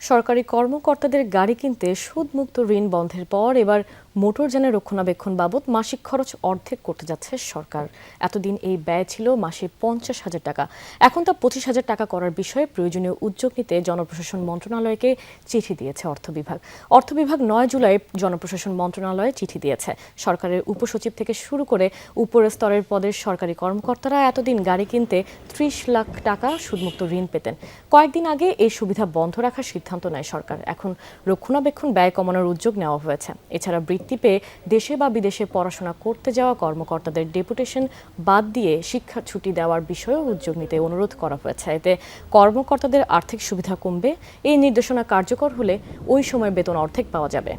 সরকারি কর্মকর্তাদের গাড়ি কিনতে সুদমুক্ত ঋণ বন্ধের পর এবার মোটরযানের রক্ষণাবেক্ষণ বাবদ মাসিক খরচ অর্ধেক করতে যাচ্ছে সরকার। এতদিন এই ব্যয় ছিল মাসে 50,000 টাকা, এখন তা 25,000 টাকা করার বিষয়ে প্রয়োজনীয় উদ্যোগ নিতে জনপ্রশাসন মন্ত্রণালয়কে চিঠি দিয়েছে অর্থ বিভাগ 9 জুলাই জনপ্রশাসন মন্ত্রণালয়ে চিঠি দিয়েছে। সরকারের উপসচিব থেকে শুরু করে উপরের স্তরের পদের সরকারি কর্মকর্তারা এতদিন গাড়ি কিনতে 30 লাখ টাকা সুদমুক্ত ঋণ পেতেন। কয়েকদিন আগে এই সুবিধা বন্ধ রাখার সিদ্ধান্ত নেয় সরকার। এখন রক্ষণাবেক্ষণ ব্যয় কমানোর উদ্যোগ নেওয়া হয়েছে। এছাড়া বৃত্তি পেয়ে দেশে বা বিদেশে পড়াশোনা করতে যাওয়া কর্মকর্তাদের ডেপুটেশন বাদ দিয়ে শিক্ষা ছুটি দেওয়ার বিষয়েও উদ্যোগ নিতে অনুরোধ করা হয়েছে। এতে কর্মকর্তাদের আর্থিক সুবিধা কমবে। এই নির্দেশনা কার্যকর হলে ওই সময় বেতন অর্ধেক পাওয়া যাবে।